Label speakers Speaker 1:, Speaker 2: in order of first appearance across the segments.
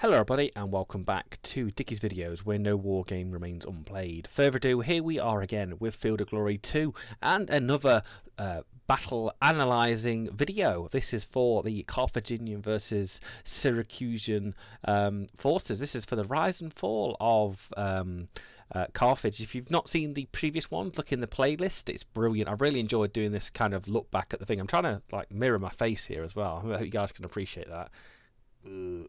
Speaker 1: Hello everybody and welcome back to Dickie's Videos, where no war game remains unplayed. Further ado, here we are again with Field of Glory 2 and another battle analysing video. This is for the Carthaginian versus Syracusan forces. This is for the rise and fall of Carthage. If you've not seen the previous ones, look in the playlist. It's brilliant. I really enjoyed doing this kind of look back at the thing. I'm trying to like mirror my face here as well. I hope you guys can appreciate that.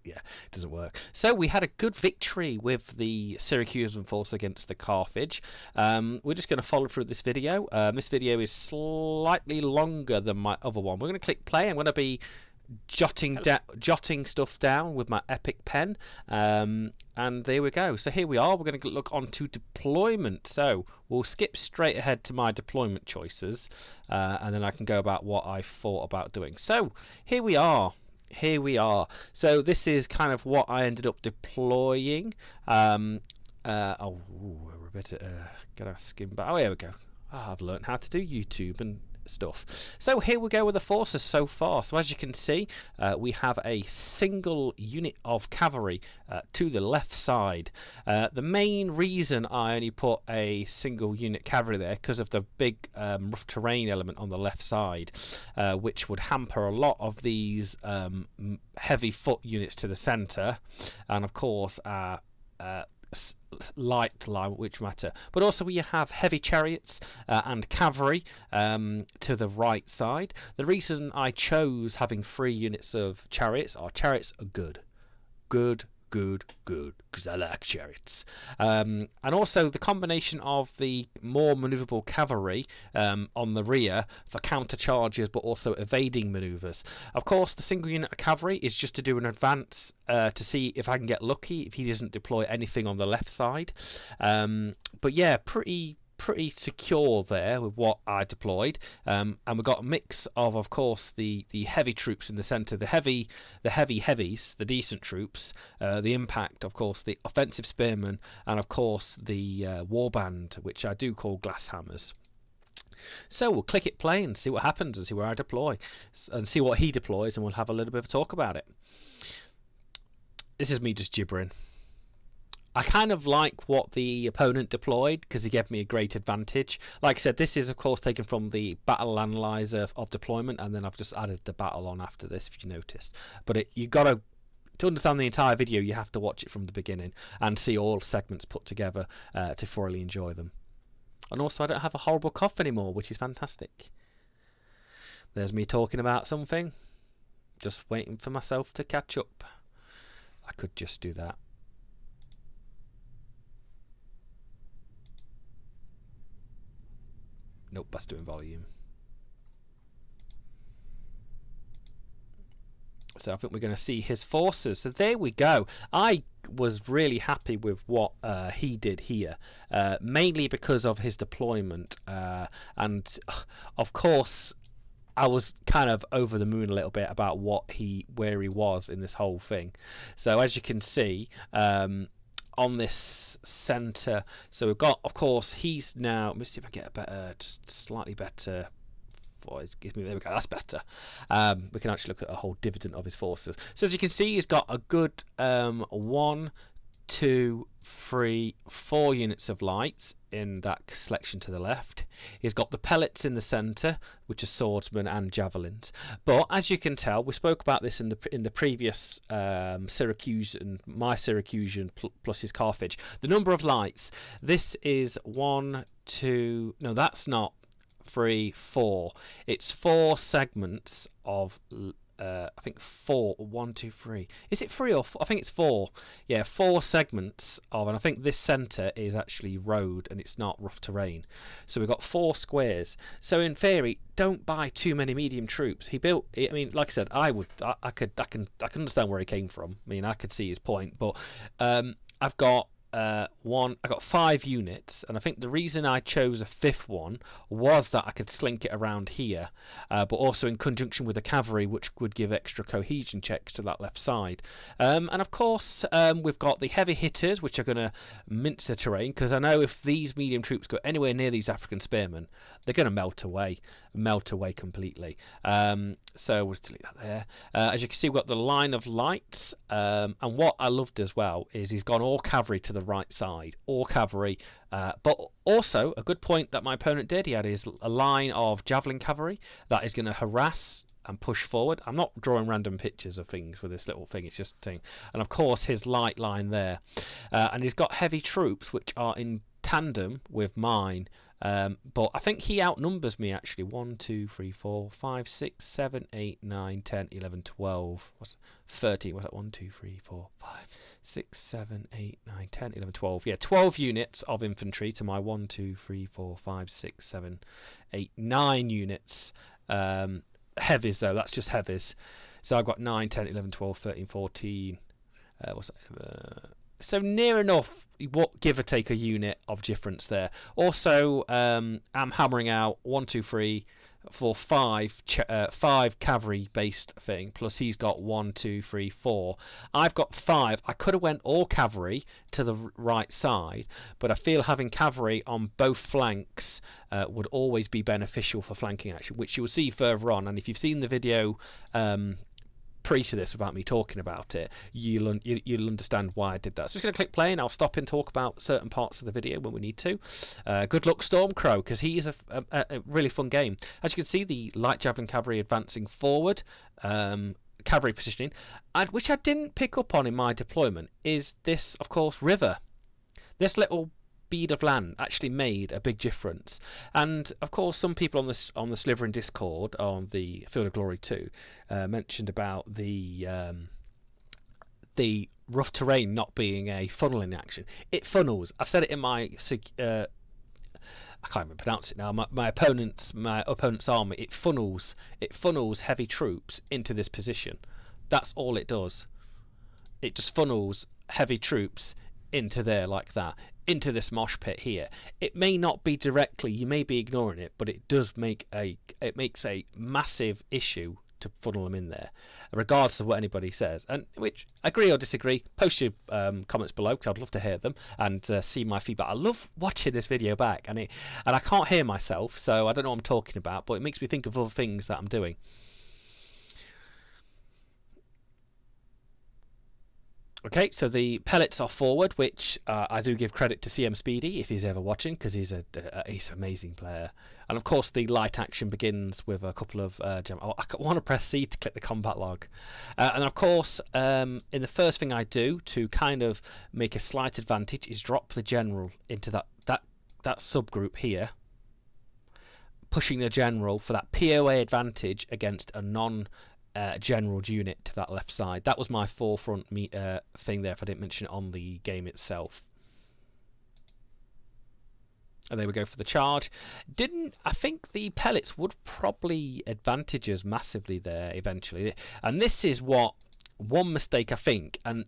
Speaker 1: Yeah, it doesn't work. So we had a good victory with the Syracusan force against the Carthage. We're just going to follow through this video. This video is slightly longer than my other one. We're going to click play. I'm going to be jotting stuff down with my epic pen, and there we go. So here we are. We're going to look on to deployment. So we'll skip straight ahead to my deployment choices, and then I can go about what I thought about doing. So here we are. So this is kind of what I ended up deploying. We're a bit gotta skim back. Oh, here we go. I've learned how to do YouTube and stuff. So here we go with the forces so far. So as you can see, we have a single unit of cavalry to the left side. The main reason I only put a single unit cavalry there because of the big rough terrain element on the left side, which would hamper a lot of these heavy foot units to the center, and of course light line, which matter, but also we have heavy chariots and cavalry to the right side. The reason I chose having 3 units of chariots are good because I like chariots, and also the combination of the more maneuverable cavalry on the rear for counter charges but also evading maneuvers. Of course, the single unit of cavalry is just to do an advance to see if I can get lucky if he doesn't deploy anything on the left side, but yeah, pretty secure there with what I deployed, and we've got a mix of course the heavy troops in the centre, the heavies, the decent troops, the impact, of course the offensive spearmen, and of course the warband, which I do call glass hammers. So we'll click it play and see what happens and see where I deploy and see what he deploys, and we'll have a little bit of a talk about it. This is me just gibbering. I kind of like what the opponent deployed because he gave me a great advantage. Like I said, this is of course taken from the battle analyzer of deployment, and then I've just added the battle on after this, if you noticed. But you got to understand the entire video, you have to watch it from the beginning and see all segments put together to thoroughly enjoy them. And also, I don't have a horrible cough anymore, which is fantastic. There's me talking about something, just waiting for myself to catch up. I could just do that. Nope, that's doing volume. So I think we're going to see his forces. So there we go. I was really happy with what he did here, mainly because of his deployment, and of course I was kind of over the moon a little bit about where he was in this whole thing. So as you can see, on this center, so we've got, of course, he's now, let me see if I get a better, just slightly better voice. Give me, there we go, that's better. We can actually look at a whole dividend of his forces. So as you can see, he's got a good 1, 2, 3, 4 units of lights in that selection to the left. He's got the pellets in the center, which are swordsmen and javelins. But as you can tell, we spoke about this in the previous Syracusan, my Syracusan plus his Carthage. The number of lights. This is 1, 2. No, that's not 3, 4. It's 4 segments of. I think 4, 1, 2, 3. Is it 3 or 4? I think it's 4. Yeah, 4 segments of, and I think this centre is actually road and it's not rough terrain. So we've got 4 squares. So in theory, don't buy too many medium troops. He built. I mean, like I said, I can understand where he came from. I mean, I could see his point, but I've got I got 5 units, and I think the reason I chose a 5th one was that I could slink it around here, but also in conjunction with the cavalry, which would give extra cohesion checks to that left side. And of course, we've got the heavy hitters, which are going to mince the terrain, because I know if these medium troops go anywhere near these African spearmen, they're going to melt away completely. So we'll just delete that there. As you can see, we've got the line of lights, and what I loved as well is he's gone all cavalry to the right side, all cavalry, but also a good point that my opponent did, he had a line of javelin cavalry that is going to harass and push forward. I'm not drawing random pictures of things with this little thing, it's just a thing. And of course his light line there, and he's got heavy troops which are in tandem with mine, but I think he outnumbers me actually. 1, 2, 3, 4, 5, 6, 7, 8, 9, 10, 11, 12. What's 13? What's that? 1, 2, 3, 4, 5, 6, 7, 8, 9, 10, 11, 12. Yeah, 12 units of infantry to my 1, 2, 3, 4, 5, 6, 7, 8, 9 units. Heavies though, that's just heavies. So I've got 9, 10, 11, 12, 13, 14. What's that? So near enough, what give or take a unit of difference there. Also, I'm hammering out 1, 2, 3, 4, 5 cavalry based thing. Plus he's got 1, 2, 3, 4. I've got 5. I could have went all cavalry to the right side, but I feel having cavalry on both flanks would always be beneficial for flanking action, which you'll see further on. And if you've seen the video pre to this without me talking about it, you'll understand why I did that. So I'm just going to click play, and I'll stop and talk about certain parts of the video when we need to. Good luck Stormcrow, because he is a really fun game. As you can see, the light javelin cavalry advancing forward, cavalry positioning, and which I didn't pick up on in my deployment is this, of course, river. This little bead of land actually made a big difference. And of course, some people on the Slytherin Discord on the Field of Glory 2 mentioned about the rough terrain not being a funneling action. It funnels. I've said it in my I can't even pronounce it now. My opponent's army. It funnels heavy troops into this position. That's all it does. It just funnels heavy troops into there like that, into this mosh pit here. It may not be directly, you may be ignoring it, but it does makes a massive issue to funnel them in there, regardless of what anybody says. And which, agree or disagree, post your comments below, because I'd love to hear them and see my feedback. I love watching this video back, and I can't hear myself, so I don't know what I'm talking about, but it makes me think of other things that I'm doing. Okay, so the pellets are forward, which I do give credit to CM Speedy if he's ever watching, because he's an amazing player. And of course, the light action begins with a couple of I want to press C to click the combat log. And of course, in the first thing I do to kind of make a slight advantage is drop the general into that subgroup here, pushing the general for that POA advantage against a general unit to that left side. That was my forefront thing there, if I didn't mention it on the game itself. And there we go for the charge. I think the pellets would probably advantage us massively there eventually. And this is one mistake I think, and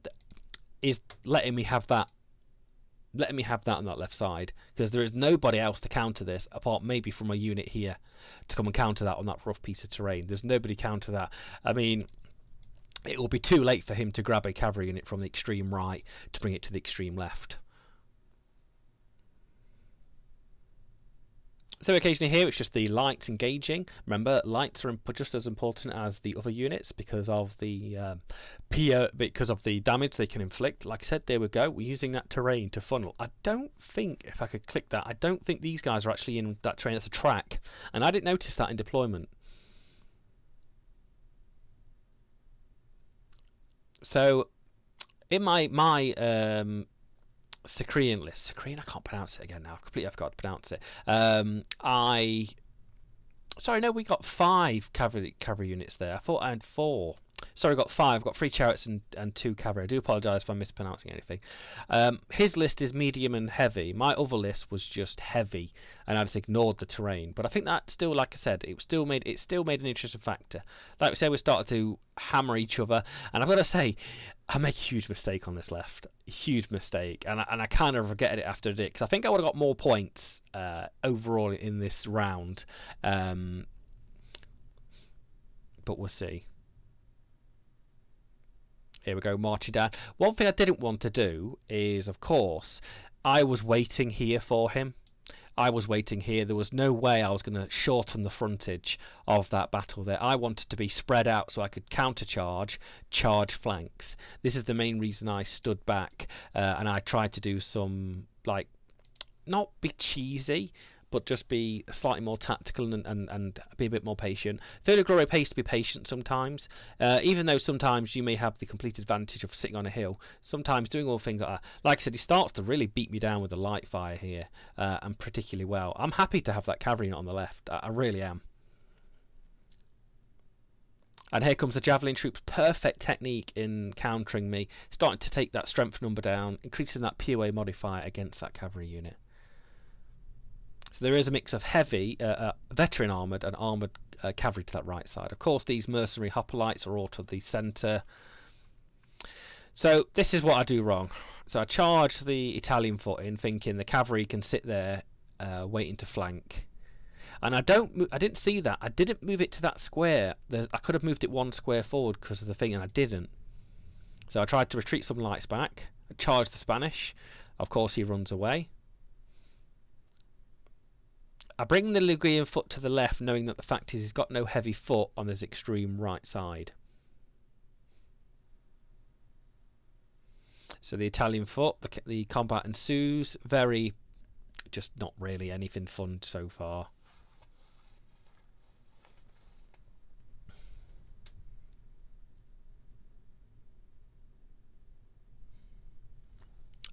Speaker 1: is letting me have that on that left side, because there is nobody else to counter this apart maybe from a unit here to come and counter that on that rough piece of terrain. There's nobody counter that. I mean, it will be too late for him to grab a cavalry unit from the extreme right to bring it to the extreme left. So occasionally here it's just the lights engaging. Remember, lights are just as important as the other units because of the damage they can inflict. Like I said, there we go. We're using that terrain to funnel. I don't think, if I could click that, I don't think these guys are actually in that terrain. That's a track, and I didn't notice that in deployment. So in my Sacrian list. Sacrian, I can't pronounce it again now. I completely forgot to pronounce it. Sorry, no, we got 5 cavalry units there. I thought I had 4. Sorry, I got 5. I've got 3 chariots and 2 cavalry. I do apologise if I'm mispronouncing anything. His list is medium and heavy. My other list was just heavy, and I just ignored the terrain. But I think that still, like I said, it still made an interesting factor. Like we said, we started to hammer each other, and I've got to say, I make a huge mistake on this left. Huge mistake. And I kind of regretted it after I did, because I think I would have got more points overall in this round. But we'll see. Here we go, marching down. One thing I didn't want to do is, of course, I was waiting here for him. I was waiting here. There was no way I was going to shorten the frontage of that battle there. I wanted to be spread out so I could countercharge, charge flanks. This is the main reason I stood back, and I tried to do some, like, not be cheesy, but just be slightly more tactical and be a bit more patient. Field of Glory pays to be patient sometimes, even though sometimes you may have the complete advantage of sitting on a hill. Sometimes doing all things like that. Like I said, he starts to really beat me down with the light fire here, and particularly well. I'm happy to have that cavalry unit on the left. I really am. And here comes the javelin troops. Perfect technique in countering me. Starting to take that strength number down, increasing that POA modifier against that cavalry unit. So there is a mix of heavy, veteran armoured and armoured cavalry to that right side. Of course, these mercenary hoplites are all to the centre. So this is what I do wrong. So I charge the Italian foot in, thinking the cavalry can sit there waiting to flank. And I didn't see that. I didn't move it to that square. I could have moved it one square forward because of the thing, and I didn't. So I tried to retreat some lights back. I charged the Spanish. Of course, he runs away. I bring the Ligurian foot to the left, knowing that the fact is he's got no heavy foot on his extreme right side. So the Italian foot, the combat ensues. Very, just not really anything fun so far.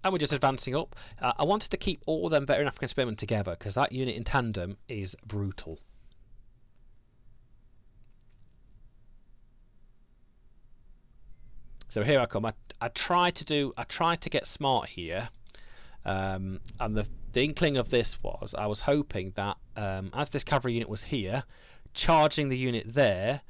Speaker 1: And we're just advancing up. I wanted to keep all them veteran African spearmen together because that unit in tandem is brutal. So here I come. I try to get smart here, and the inkling of this was I was hoping that as this cavalry unit was here, charging the unit there,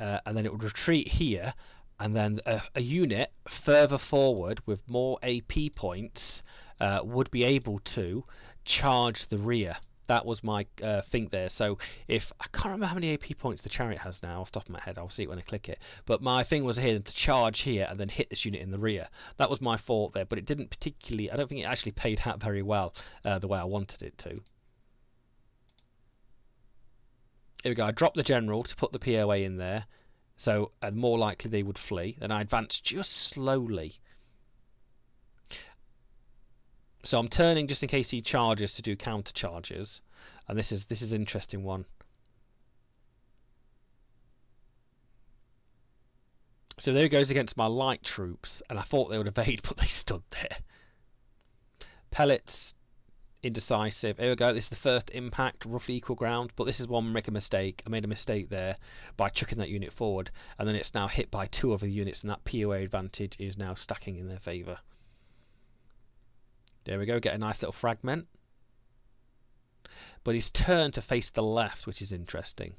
Speaker 1: and then it would retreat here. And then a unit further forward with more AP points would be able to charge the rear. That was my think there. So if I can't remember how many AP points the chariot has now off the top of my head, I'll see it when I click it. But my thing was here to charge here and then hit this unit in the rear. That was my thought there, but it didn't particularly. I don't think it actually paid out very well the way I wanted it to. Here we go. I dropped the general to put the POA in there. So, and more likely they would flee. Then I advance just slowly. So I'm turning just in case he charges to do counter charges. And this is an interesting one. So there he goes against my light troops, and I thought they would evade, but they stood there. Pellets. Indecisive. Here we go. This is the first impact, roughly equal ground, but this is one make a mistake. I made a mistake there by chucking that unit forward, and then it's now hit by two other units, and that POA advantage is now stacking in their favour. There we go. Get a nice little fragment. But he's turned to face the left, which is interesting,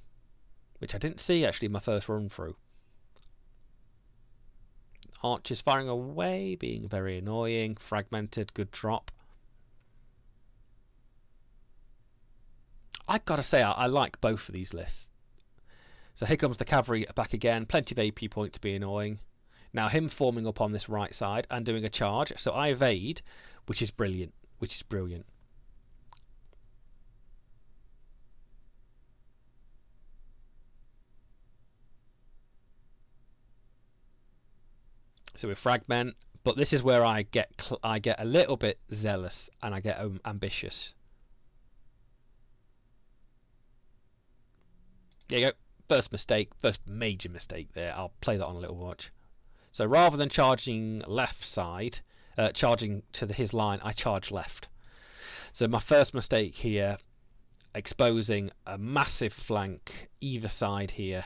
Speaker 1: which I didn't see actually in my first run through. Archers firing away, being very annoying. Fragmented, good drop. I've got to say, I like both of these lists. So here comes the cavalry back again. Plenty of AP points to be annoying. Now him forming up on this right side and doing a charge. So I evade, which is brilliant. Which is brilliant. So we fragment. But this is where I get a little bit zealous and I get ambitious. There you go. First mistake, first major mistake there. I'll play that on a little watch. So rather than charging left side, charging to his line, I charge left. So my first mistake here, exposing a massive flank either side here,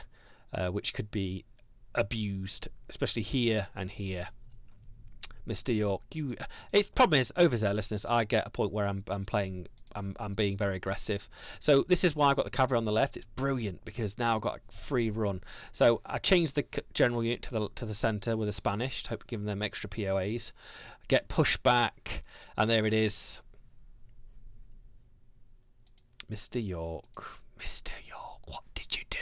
Speaker 1: which could be abused, especially here and here. Mr. York, you. It's problem is overzealousness. I get a point where I'm playing. I'm being very aggressive. So this is why I've got the cavalry on the left. It's brilliant because now I've got a free run. So I changed the general unit to the centre with the Spanish. Hope giving them extra POAs. Get pushed back, and there it is. Mr. York, Mr. York, what did you do?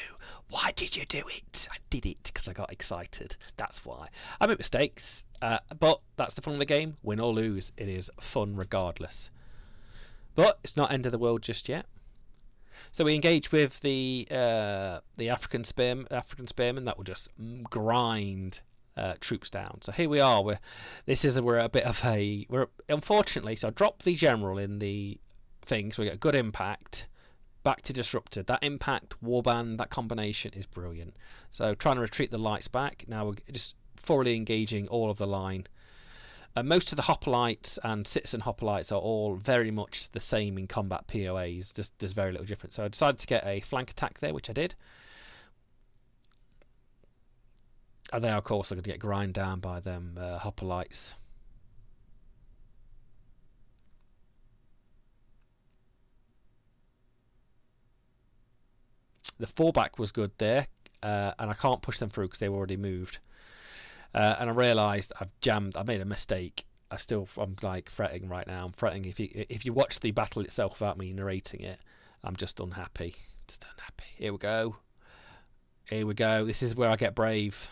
Speaker 1: Why did you do it? I did it because I got excited. That's why. I make mistakes, but that's the fun of the game. Win or lose, it is fun regardless. But it's not end of the world just yet. So we engage with the African spearmen that will just grind troops down. So here we are. We're a bit of a. Unfortunately, so I dropped the general in the thing, so we get a good impact. Back to disrupted. That impact, warband, that combination is brilliant. So trying to retreat the lights back. Now we're just thoroughly engaging all of the line. Most of the hoplites and citizen hoplites are all very much the same in combat POAs. Just there's very little difference. So I decided to get a flank attack there, which I did. And they, of course, are going to get grind down by them hoplites. The fallback was good there, and I can't push them through because they've already moved. And I realised I made a mistake. I'm like fretting right now. I'm fretting. If you watch the battle itself without me narrating it, I'm just unhappy. Here we go. This is where I get brave.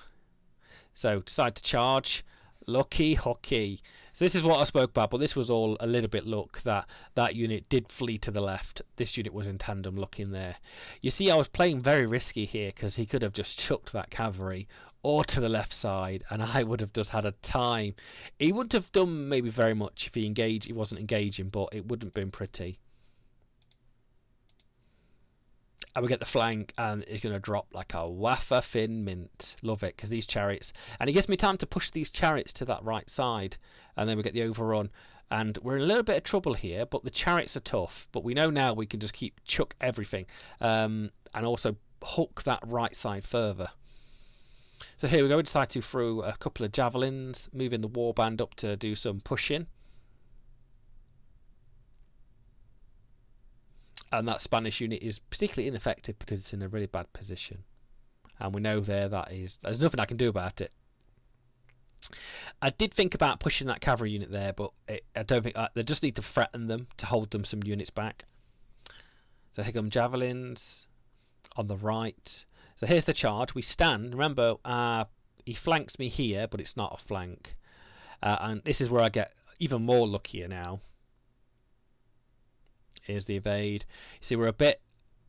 Speaker 1: So decide to charge. Lucky hockey. So this is what I spoke about, but this was all a little bit luck that unit did flee to the left. This unit was in tandem looking there. You see, I was playing very risky here because he could have just chucked that cavalry or to the left side, and I would have just had a time. He wouldn't have done maybe very much if he wasn't engaging, but it wouldn't have been pretty. And we get the flank, and it's going to drop like a wafer thin mint. Love it, because these chariots... And it gives me time to push these chariots to that right side. And then we get the overrun. And we're in a little bit of trouble here, but the chariots are tough. But we know now we can just chuck everything. And also hook that right side further. So here we go. We decide to throw a couple of javelins, moving the warband up to do some pushing. And that Spanish unit is particularly ineffective because it's in a really bad position. And we know there's nothing I can do about it. I did think about pushing that cavalry unit there, but I don't think... they just need to threaten them to hold them some units back. So here come javelins on the right. So here's the charge. We stand. Remember, he flanks me here, but it's not a flank. And this is where I get even more luckier now. Here's the evade. You see, we're a bit...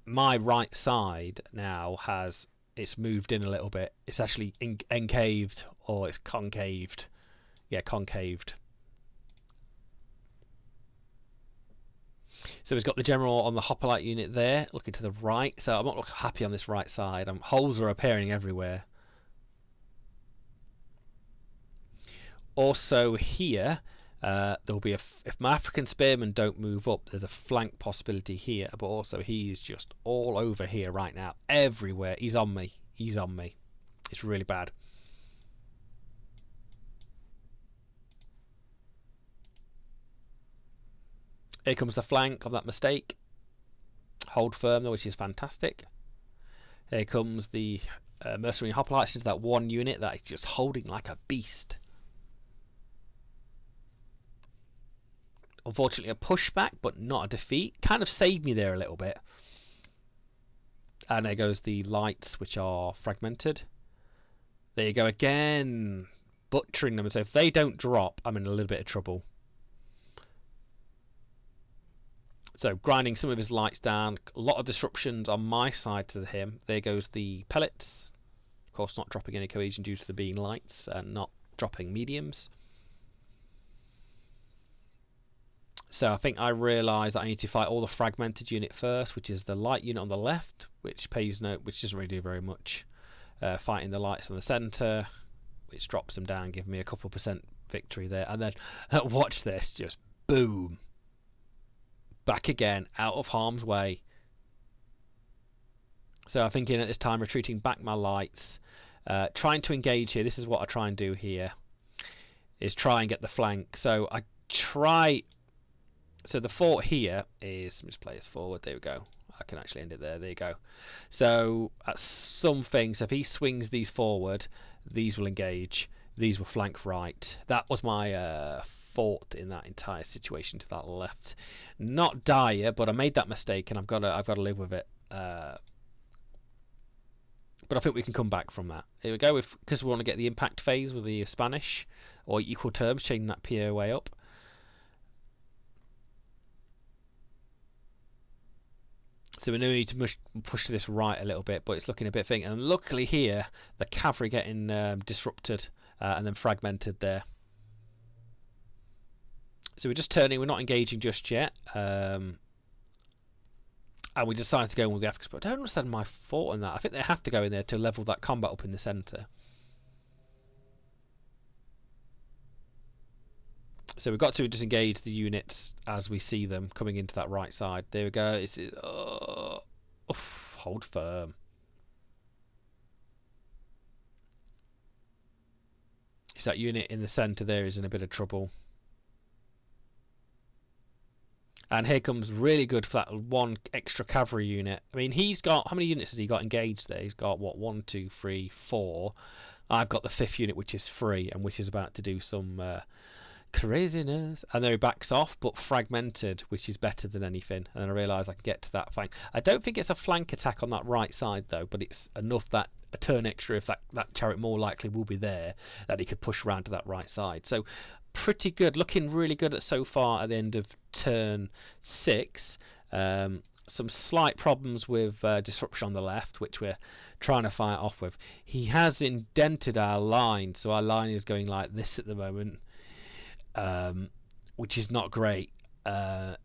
Speaker 1: My right side now has... It's moved in a little bit. It's actually encaved, or it's concaved. Yeah, concaved. So he's got the general on the hoplite unit there, looking to the right. So I'm not happy on this right side. Holes are appearing everywhere. Also here... there'll be if my African spearmen don't move up, there's a flank possibility here, but also he's just all over here right now, everywhere. He's on me. It's really bad. Here comes the flank of that mistake. Hold firm though, which is fantastic. Here comes the mercenary hoplites into that one unit that is just holding like a beast. Unfortunately, a pushback, but not a defeat. Kind of saved me there a little bit. And there goes the lights, which are fragmented. There you go again. Butchering them. So if they don't drop, I'm in a little bit of trouble. So grinding some of his lights down. A lot of disruptions on my side to him. There goes the pellets. Of course, not dropping any cohesion due to the being lights and not dropping mediums. So I think I realised that I need to fight all the fragmented unit first, which is the light unit on the left, which doesn't really do very much. Fighting the lights on the centre, which drops them down, giving me a couple % victory there. And then watch this, just boom, back again, out of harm's way. So I'm thinking at this time, retreating back my lights, trying to engage here. This is what I try and do here. is try and get the flank. So I try. So the fort here is, let me just play this forward. There we go. I can actually end it there. There you go. So at some things, if he swings these forward, these will engage. These will flank right. That was my fort in that entire situation to that left. Not dire, but I made that mistake, and I've got to live with it. But I think we can come back from that. Here we go. Because we want to get the impact phase with the Spanish, or equal terms, changing that POA up. So we need to push this right a little bit, but it's looking a bit thing. And luckily here, the cavalry getting disrupted and then fragmented there. So we're just turning. We're not engaging just yet. And we decided to go in with the Africans. But I don't understand my thought on that. I think they have to go in there to level that combat up in the centre. So we've got to disengage the units as we see them coming into that right side. There we go. Hold firm. It's that unit in the centre there is in a bit of trouble. And here comes really good for that one extra cavalry unit. I mean, he's got, how many units has he got engaged there? He's got, what, 1, 2, 3, 4. I've got the 5th unit, which is 3, and which is about to do some craziness. And then he backs off, but fragmented, which is better than anything. And then I realise I can get to that flank. I don't think it's a flank attack on that right side, though, but it's enough that a turn extra, if that chariot more likely will be there, that he could push around to that right side. So pretty good, looking really good so far at the end of turn 6. Some slight problems with disruption on the left, which we're trying to fight off with. He has indented our line, so our line is going like this at the moment, which is not great. And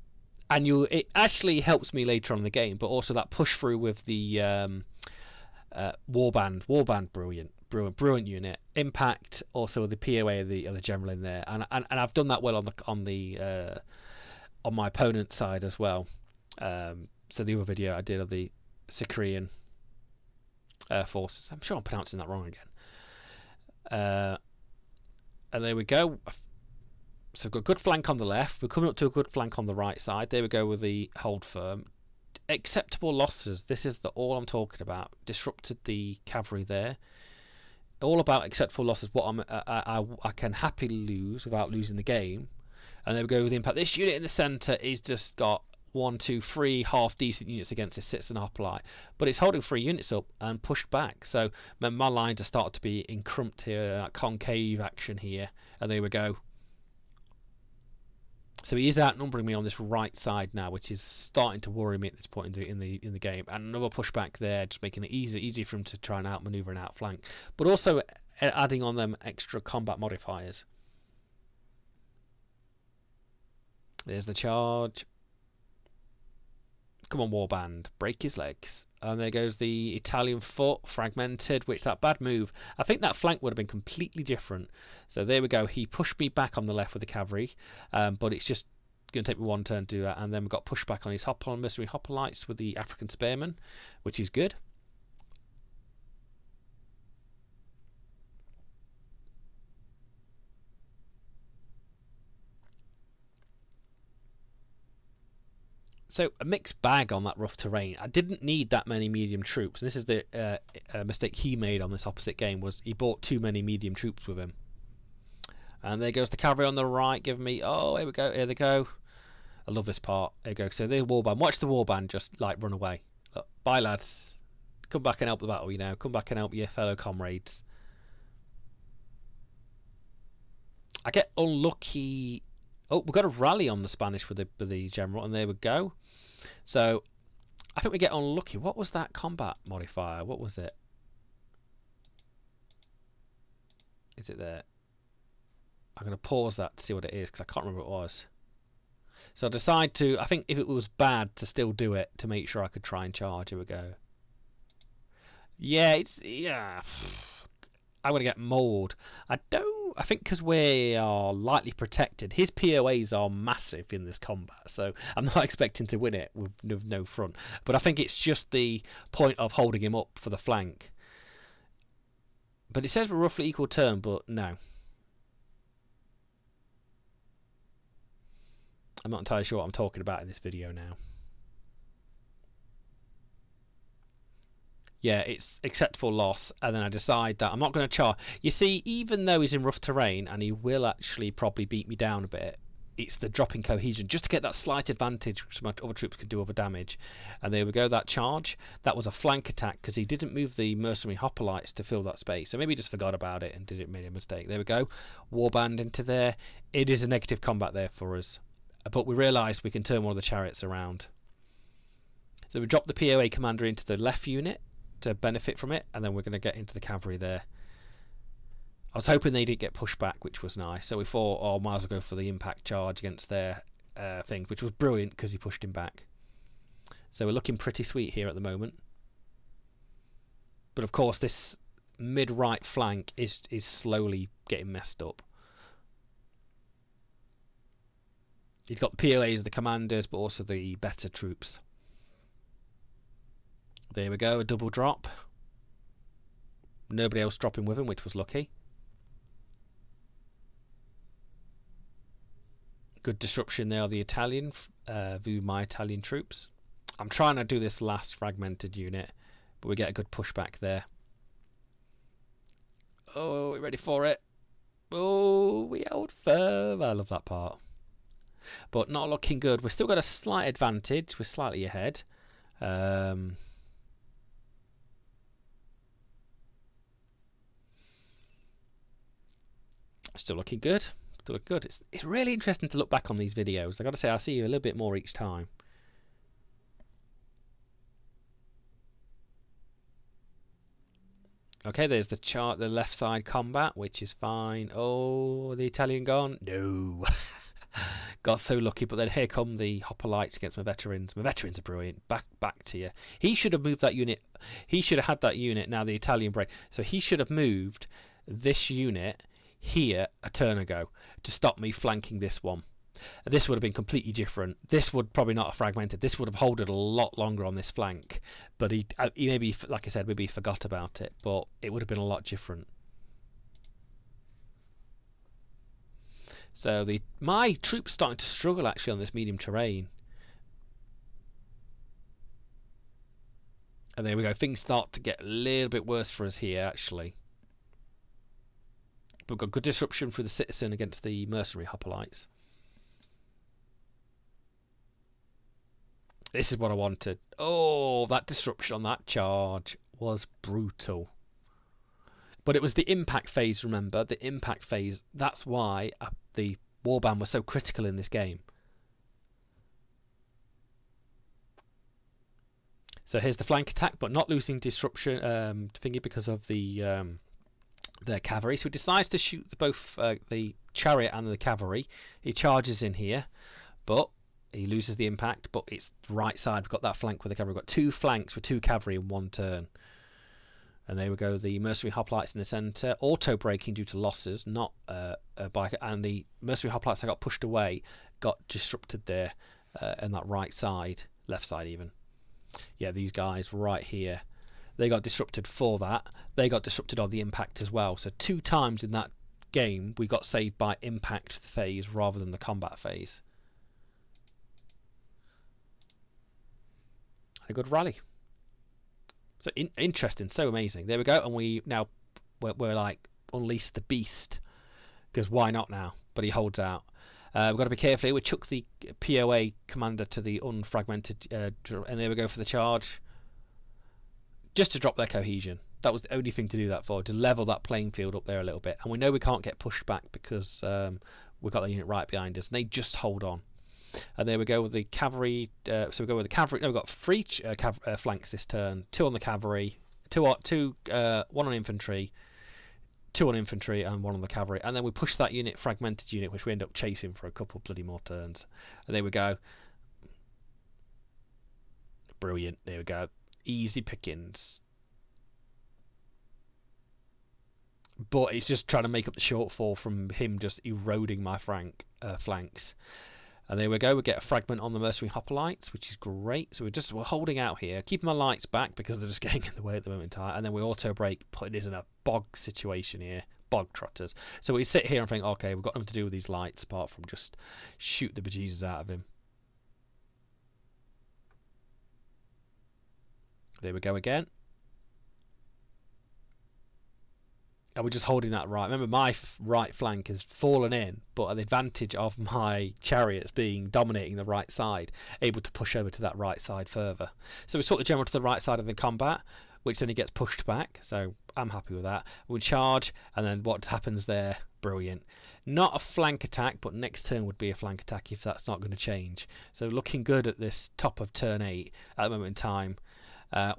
Speaker 1: it actually helps me later on in the game, but also that push through with the warband, brilliant unit. Impact also the POA of the general in there, and I've done that well on my opponent's side as well. So the other video I did of the Sicilian forces, I'm sure I'm pronouncing that wrong again. And there we go. So we've got a good flank on the left. We're coming up to a good flank on the right side. There we go with the hold firm. Acceptable losses. This is all I'm talking about. Disrupted the cavalry there. All about acceptable losses. What I can happily lose without losing the game. And there we go with the impact. This unit in the centre is just got 1, 2, 3 half decent units against this citizen hoplite, but it's holding 3 units up and pushed back. So my lines are starting to be encrumped here, that concave action here, and there we go. So he is outnumbering me on this right side now, which is starting to worry me at this point in the game. And another pushback there, just making it easy for him to try and outmaneuver and outflank, but also adding on them extra combat modifiers. There's the charge. Come on, warband, break his legs. And there goes the Italian foot, fragmented, which that bad move. I think that flank would have been completely different. So there we go. He pushed me back on the left with the cavalry, but it's just going to take me one turn to do that. And then we've got pushback on his mercenary hoplites with the African spearmen, which is good. So a mixed bag on that rough terrain. I didn't need that many medium troops. And this is the mistake he made on this opposite game, was he bought too many medium troops with him. And there goes the cavalry on the right, giving me, oh, here we go, here they go. I love this part. There you go. So the warband. Watch the warband just like run away. Look, bye lads. Come back and help the battle, you know. Come back and help your fellow comrades. I get unlucky. Oh, we've got a rally on the Spanish with the general, and there we go. So I think we get unlucky. What was that combat modifier? What was it? Is it there? I'm going to pause that to see what it is, because I can't remember what it was. So I decide to, I think if it was bad, to still do it to make sure I could try and charge. Here we go. Yeah, I'm going to get mauled. I think because we are lightly protected, his POAs are massive in this combat, so I'm not expecting to win it with no front. But I think it's just the point of holding him up for the flank. But it says we're roughly equal turn, but no. I'm not entirely sure what I'm talking about in this video now. Yeah, it's acceptable loss, and then I decide that I'm not going to charge. You see, even though he's in rough terrain, and he will actually probably beat me down a bit, it's the dropping cohesion, just to get that slight advantage so my other troops could do other damage. And there we go, that charge. That was a flank attack, because he didn't move the mercenary hoplites to fill that space. So maybe he just forgot about it and made a mistake. There we go, warband into there. It is a negative combat there for us. But we realised we can turn one of the chariots around. So we dropped the POA commander into the left unit to benefit from it, and then we're going to get into the cavalry there. I was hoping they didn't get pushed back, which was nice. So we thought, oh, might as well go for the impact charge against their thing, which was brilliant because he pushed him back. So we're looking pretty sweet here at the moment. But of course, this mid-right flank is slowly getting messed up. He's got the POAs, the commanders, but also the better troops. There we go, a double drop. Nobody else dropping with him, which was lucky. Good disruption there of the Italian, view my Italian troops. I'm trying to do this last fragmented unit, but we get a good pushback there. Oh, we're ready for it. Oh, we held firm. I love that part. But not looking good. We've still got a slight advantage. We're slightly ahead. Still looking good. Still look good. It's really interesting to look back on these videos. I got to say, I see you a little bit more each time. Okay, there's the chart, the left side combat, which is fine. Oh, the Italian gone? No. Got so lucky, but then here come the hoplites against my veterans. My veterans are brilliant. Back to you. He should have moved that unit. He should have had that unit. Now the Italian break. So he should have moved this unit here a turn ago to stop me flanking this one. This would have been completely different. This would probably not have fragmented. This would have holded a lot longer on this flank. But he maybe, like I said, maybe he forgot about it. But it would have been a lot different. So my troops starting to struggle actually on this medium terrain. And there we go. Things start to get a little bit worse for us here actually. But we've got good disruption through the citizen against the mercenary hoplites. This is what I wanted. Oh, that disruption on that charge was brutal. But it was the impact phase, remember? The impact phase. That's why the warband was so critical in this game. So here's the flank attack, but not losing disruption thingy because of the cavalry. So he decides to shoot both the chariot and the cavalry. He charges in here, but he loses the impact. But it's the right side. We've got that flank with the cavalry. We've got two flanks with two cavalry in one turn. And there we go, the mercenary hoplites in the centre, auto braking due to losses, not and the mercenary hoplites that got pushed away got disrupted there on that right side, left side even. Yeah, these guys right here, they got disrupted for that. They got disrupted on the impact as well. So 2 times in that game we got saved by impact phase rather than the combat phase. A good rally. So interesting, so amazing. There we go, and we're like unleash the beast, because why not now? But he holds out. We've got to be careful here. We chuck the POA commander to the unfragmented, and there we go for the charge, just to drop their cohesion. That was the only thing to do that for, to level that playing field up there a little bit. And we know we can't get pushed back because we've got the unit right behind us, and they just hold on. And there we go with the cavalry. So we go with the cavalry. No, we've got 3 flanks this turn. 2 on the cavalry, 1 on infantry, 2 on infantry, and 1 on the cavalry. And then we push that unit, fragmented unit, which we end up chasing for a couple bloody more turns. And there we go. Brilliant. There we go. Easy pickings. But it's just trying to make up the shortfall from him just eroding my flanks. And there we go, we get a fragment on the mercenary hoplites, which is great. So we're holding out here, keeping my lights back because they're just getting in the way at the moment in time. And then we auto break, putting us in a bog situation here. bog trotters. So we sit here and think, okay, we've got nothing to do with these lights apart from just shoot the bejesus out of him. There we go again. And we're just holding that right. Remember, my right flank has fallen in, but at the advantage of my chariots being dominating the right side, able to push over to that right side further. So we sort the general to the right side of the combat, which then he gets pushed back. So I'm happy with that. We charge, and then what happens there? Brilliant. Not a flank attack, but next turn would be a flank attack if that's not going to change. So looking good at this top of turn 8 at the moment in time.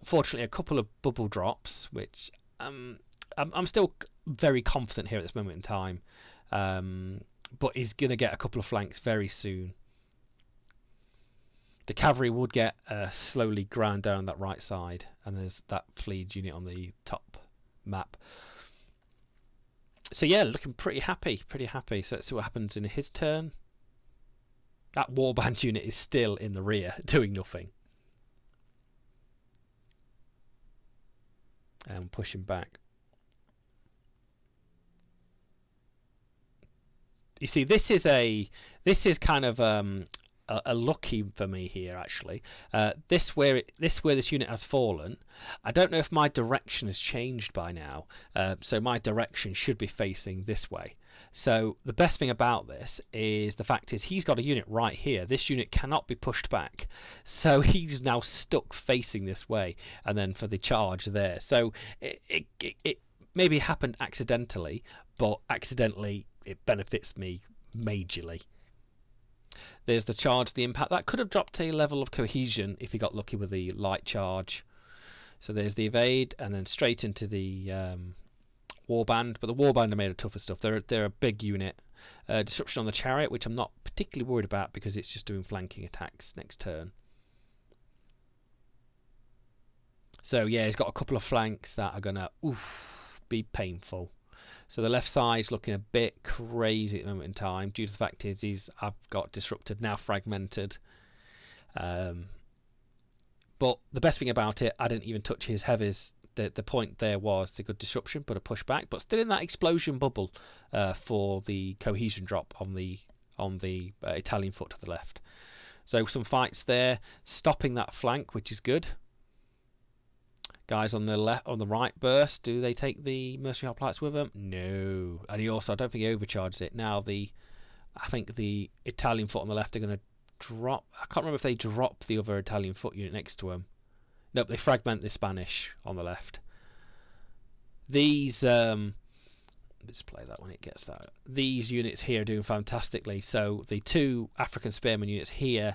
Speaker 1: Fortunately, a couple of bubble drops, which I'm still very confident here at this moment in time, but he's going to get a couple of flanks very soon. The cavalry would get slowly ground down on that right side, and there's that fleet unit on the top map. So yeah, looking pretty happy. So let's see what happens in his turn. That warband unit is still in the rear, doing nothing. And pushing back. You see, this is kind of a lucky for me here actually. This where this unit has fallen. I don't know if my direction has changed by now. So my direction should be facing this way. So the best thing about this is the fact is he's got a unit right here. This unit cannot be pushed back. So he's now stuck facing this way, and then for the charge there. So it maybe happened accidentally, but accidentally it benefits me majorly. There's the charge, the impact. That could have dropped a level of cohesion if he got lucky with the light charge. So there's the evade, and then straight into the warband. But the warband are made of tougher stuff. They're a big unit. Disruption on the chariot, which I'm not particularly worried about because it's just doing flanking attacks next turn. So yeah, he's got a couple of flanks that are gonna be painful. So the left side's looking a bit crazy at the moment in time due to the fact is I've got disrupted, now fragmented. But the best thing about it, I didn't even touch his heavies. The point there was the good disruption, but a pushback, but still in that explosion bubble for the cohesion drop on the Italian foot to the left. So some fights there, stopping that flank, which is good. Guys on the left, on the right burst. Do they take the mercenary hoplites with them? No. And he also, I don't think he overcharges it. Now I think the Italian foot on the left are going to drop. I can't remember if they drop the other Italian foot unit next to him. Nope, they fragment the Spanish on the left. These let's play that when it gets that. These units here are doing fantastically. So the two African spearmen units here,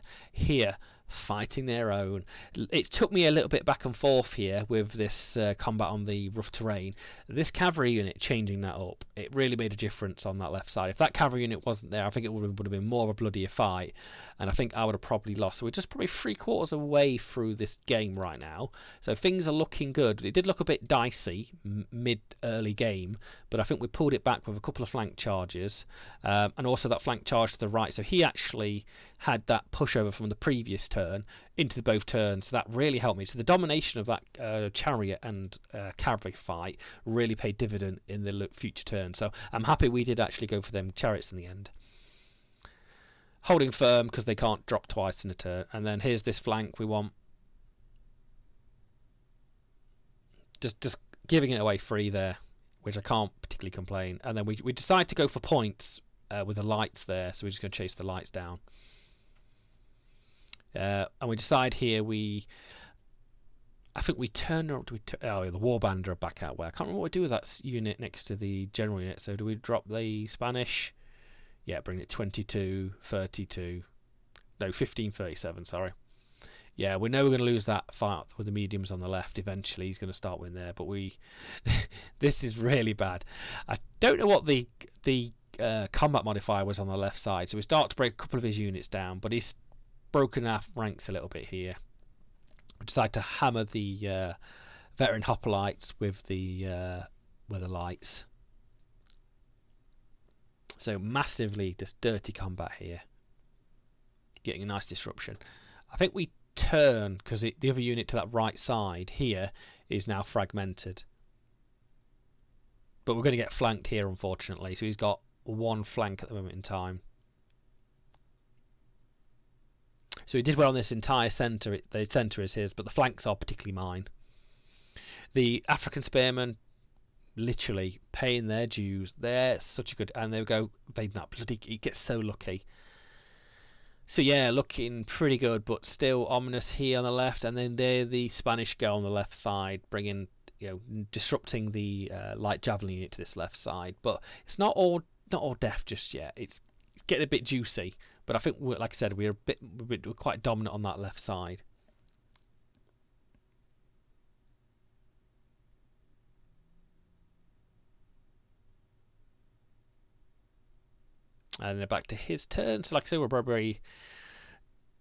Speaker 1: fighting their own. It took me a little bit back and forth here with this combat on the rough terrain. This cavalry unit changing that up, it really made a difference on that left side. If that cavalry unit wasn't there, I think it would have been more of a bloodier fight, and I think I would have probably lost. So we're just probably 3/4 away through this game right now, so things are looking good. It did look a bit dicey mid-early game, but I think we pulled it back with a couple of flank charges, and also that flank charge to the right. So he actually had that pushover from the previous turn into both turns, so that really helped me. So the domination of that chariot and cavalry fight really paid dividend in the future turns. So I'm happy we did actually go for them chariots in the end. Holding firm because they can't drop twice in a turn. And then here's this flank we want. Just giving it away free there, which I can't particularly complain. And then we decide to go for points with the lights there, so we're just going to chase the lights down. And we decide here I think we turn the warband are back out where I can't remember what we do with that unit next to the general unit. So do we drop the Spanish? Yeah, bring it 22, 32, no 15, 37. Sorry. Yeah, we know we're going to lose that fight with the mediums on the left. Eventually, he's going to start winning there, but this is really bad. I don't know what the combat modifier was on the left side. So we start to break a couple of his units down, but he's broken our ranks a little bit here. We decide to hammer the veteran hoplites with the lights. So massively just dirty combat here. Getting a nice disruption. I think we turn because the other unit to that right side here is now fragmented. But we're going to get flanked here, unfortunately. So he's got one flank at the moment in time. So he did well on this entire centre. The centre is his, but the flanks are particularly mine. The African spearmen, literally paying their dues. They're such a good... And they go evading that bloody... He gets so lucky. So yeah, looking pretty good, but still ominous here on the left. And then there the Spanish go on the left side, bringing... disrupting the light javelin unit to this left side. But it's not all death just yet. It's getting a bit juicy. But I think, like I said, we're quite dominant on that left side. And then back to his turn. So like I said, we're probably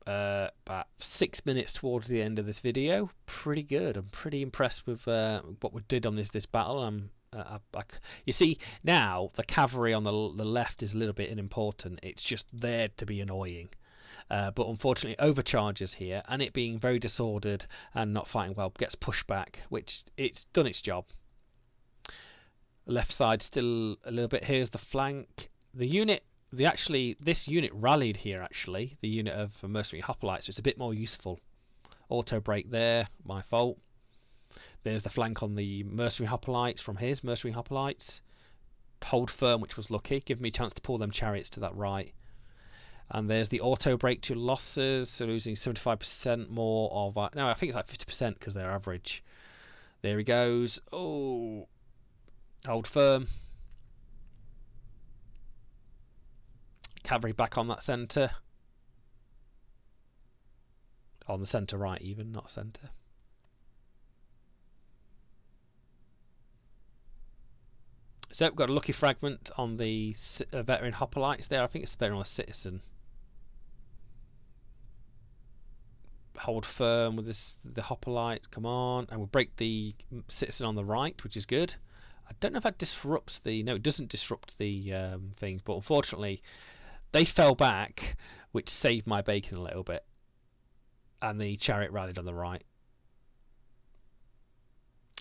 Speaker 1: about 6 minutes towards the end of this video. Pretty good. I'm pretty impressed with what we did on this battle. You see, now the cavalry on the left is a little bit unimportant. It's just there to be annoying. But unfortunately, overcharges here, and it being very disordered and not fighting well, gets pushed back, which it's done its job. Left side still a little bit. Here's the flank. The unit... this unit rallied here, actually. The unit of mercenary hoplites, so it's a bit more useful. Auto break there, my fault. There's the flank on the mercenary hoplites from his mercenary hoplites. Hold firm, which was lucky. Give me a chance to pull them chariots to that right. And there's the auto break to losses, so losing 75% more of... no, I think it's like 50% because they're average. There he goes. Oh, hold firm. Cavalry back on that centre. On the centre right even, not centre. So we've got a lucky fragment on the veteran hoplites there. I think it's better on a citizen. Hold firm with the hoplites. Come on. And we'll break the citizen on the right, which is good. I don't know if that disrupts the... No, it doesn't disrupt the things. But unfortunately, they fell back, which saved my bacon a little bit. And the chariot rallied on the right.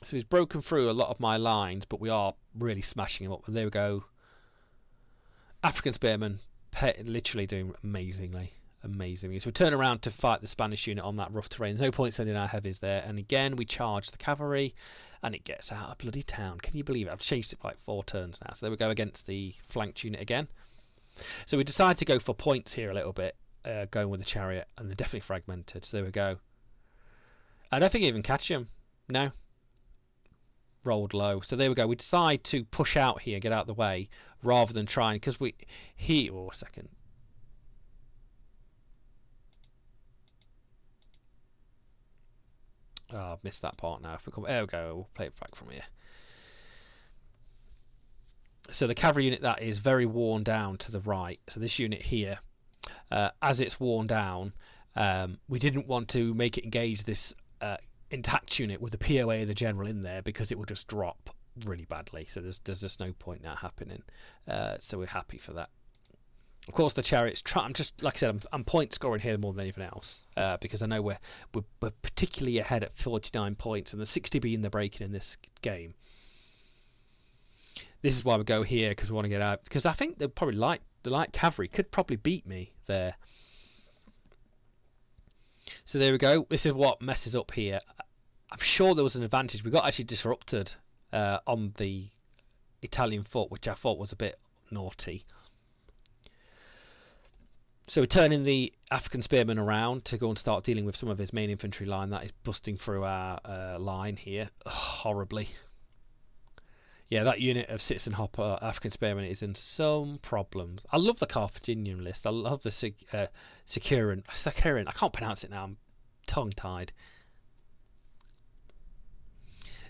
Speaker 1: So he's broken through a lot of my lines, but we are really smashing him up. And there we go. African spearmen literally doing amazingly. So we turn around to fight the Spanish unit on that rough terrain. There's no point sending our heavies there. And again, we charge the cavalry, and it gets out of bloody town. Can you believe it? I've chased it for like 4 turns now. So there we go against the flanked unit again. So we decided to go for points here a little bit, going with the chariot, and they're definitely fragmented. So there we go. I don't think I even catch them. No. Rolled low. So there we go. We decide to push out here, get out of the way, rather than trying, because we... Oh, a second. Oh, I've missed that part now. There we go. We'll play it back from here. So the cavalry unit that is very worn down to the right. So this unit here, as it's worn down, we didn't want to make it engage this intact unit with the POA of the general in there, because it will just drop really badly. So there's just no point now happening. So we're happy for that. Of course, the chariots. I'm just, like I said, I'm point scoring here more than anything else, because I know we're particularly ahead at 49 points, and the 60 being the breaking in this game. This is why we go here, because we want to get out. Because I think they'll probably the light cavalry could probably beat me there. So there we go. This is what messes up here. I'm sure there was an advantage. We got actually disrupted on the Italian foot, which I thought was a bit naughty. So we're turning the African spearmen around to go and start dealing with some of his main infantry line that is busting through our line here horribly. Yeah, that unit of citizen hopper African spearmen is in some problems. I love the Carthaginian list. I love the Securin. I can't pronounce it now. I'm tongue-tied.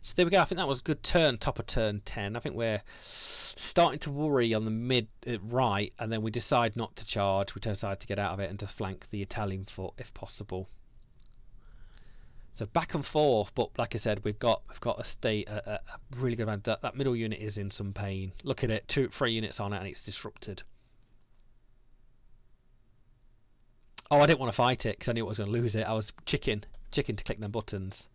Speaker 1: So there we go. I think that was a good turn, top of turn 10. I think we're starting to worry on the mid right, and then we decide not to charge. We decide to get out of it and to flank the Italian foot if possible. So back and forth, but like I said, we've got a really good round. That middle unit is in some pain. Look at it, 3 units on it, and it's disrupted. Oh, I didn't want to fight it because I knew I was going to lose it. I was chicken to click them buttons.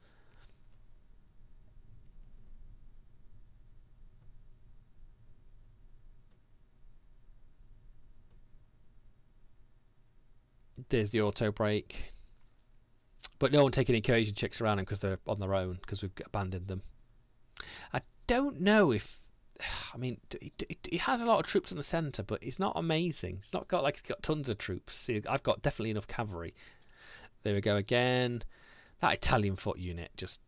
Speaker 1: There's the auto brake. But no one taking incursion checks around them because they're on their own, because we've abandoned them. I don't know if... I mean, he has a lot of troops in the centre, but it's not amazing. It's not got like it's got tons of troops. See, I've got definitely enough cavalry. There we go again. That Italian foot unit just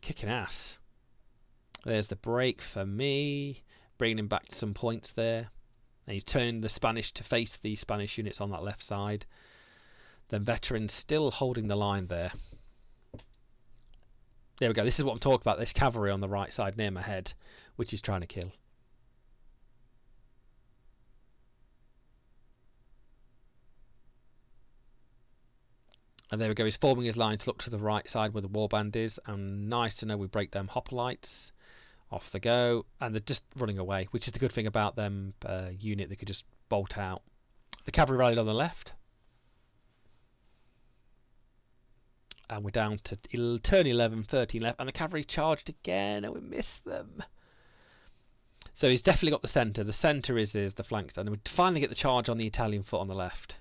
Speaker 1: kicking ass. There's the break for me, bringing him back to some points there. And he's turned the Spanish to face the Spanish units on that left side. Then veterans still holding the line there. There we go. This is what I'm talking about. This cavalry on the right side near my head, which is trying to kill. And there we go. He's forming his line to look to the right side where the warband is. And nice to know we break them hoplites. Off they go. And they're just running away, which is the good thing about them unit. They could just bolt out. The cavalry rallied on the left. And we're down to turn 11, 13 left. And the cavalry charged again. And we missed them. So he's definitely got the centre. The centre is the flanks. And we finally get the charge on the Italian foot on the left.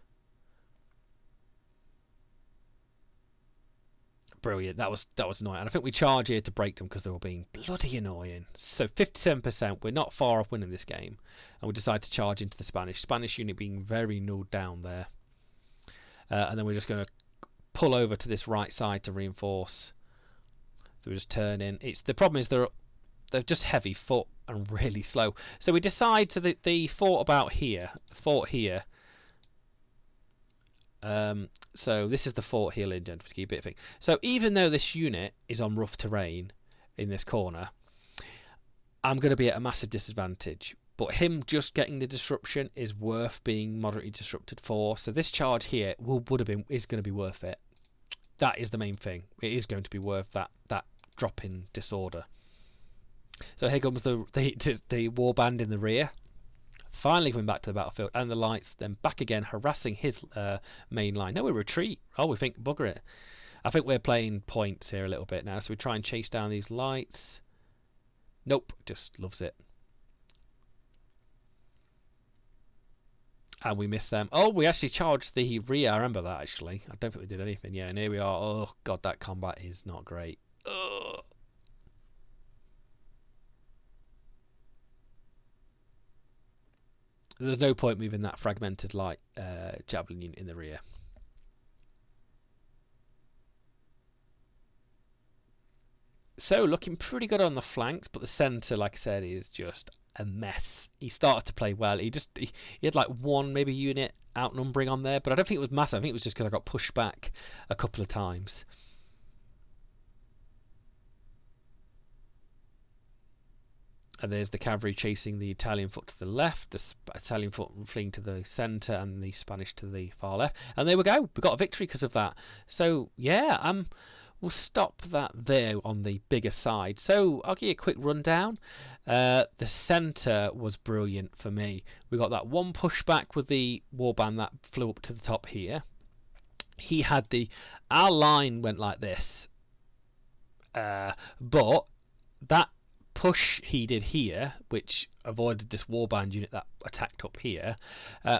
Speaker 1: Brilliant. That was annoying. And I think we charge here to break them because they were being bloody annoying. So 57%. We're not far off winning this game. And we decide to charge into the Spanish. Spanish unit being very nulled down there. And then we're just going to pull over to this right side to reinforce. So we just turn in. The problem is they're just heavy foot and really slow. So we decide to the fort about here. The fort here. So this is the fort here, ladies and gentlemen, bit of thing. So even though this unit is on rough terrain in this corner, I'm going to be at a massive disadvantage. But him just getting the disruption is worth being moderately disrupted for. So this charge here is going to be worth it. That is the main thing. It is going to be worth that drop in disorder. So here comes the warband in the rear. Finally coming back to the battlefield, and the lights then back again, harassing his main line. No, we retreat. Oh, we think, bugger it. I think we're playing points here a little bit now, so we try and chase down these lights. Nope, just loves it. And we miss them. Oh, we actually charged the rear. I remember that, actually. I don't think we did anything. Yeah, and here we are. Oh, God, that combat is not great. Ugh. There's no point moving that fragmented light javelin unit in the rear. So looking pretty good on the flanks, but the centre, like I said, is just a mess. He started to play well. He had like one maybe unit outnumbering on there, but I don't think it was massive. I think it was just because I got pushed back a couple of times. And there's the cavalry chasing the Italian foot to the left, the Italian foot fleeing to the centre, and the Spanish to the far left. And there we go. We got a victory because of that. So yeah, we'll stop that there on the bigger side. So I'll give you a quick rundown. The centre was brilliant for me. We got that one pushback with the warband that flew up to the top here. He had our line went like this, but that push he did here, which avoided this warband unit that attacked up here,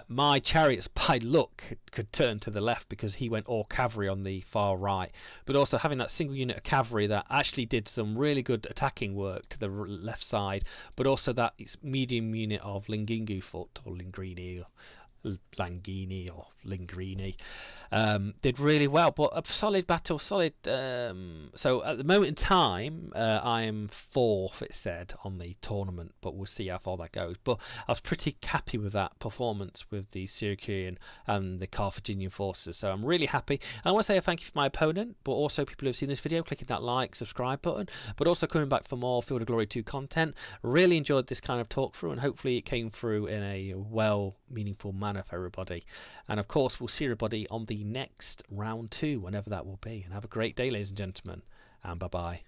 Speaker 1: my chariots by luck could turn to the left because he went all cavalry on the far right, but also having that single unit of cavalry that actually did some really good attacking work to the left side, but also that medium unit of Lingingu foot or Lingrini or Langini or Lingrini did really well, but a solid battle, so at the moment in time I am 4th, it said, on the tournament, but we'll see how far that goes. But I was pretty happy with that performance with the Syracuse and the Carthaginian forces, so I'm really happy. I want to say a thank you for my opponent, but also people who have seen this video, clicking that like, subscribe button, but also coming back for more Field of Glory 2 content. Really enjoyed this kind of talk through, and hopefully it came through in a meaningful manner for everybody. And of course we'll see everybody on the next round 2, whenever that will be. And have a great day, ladies and gentlemen, and bye bye.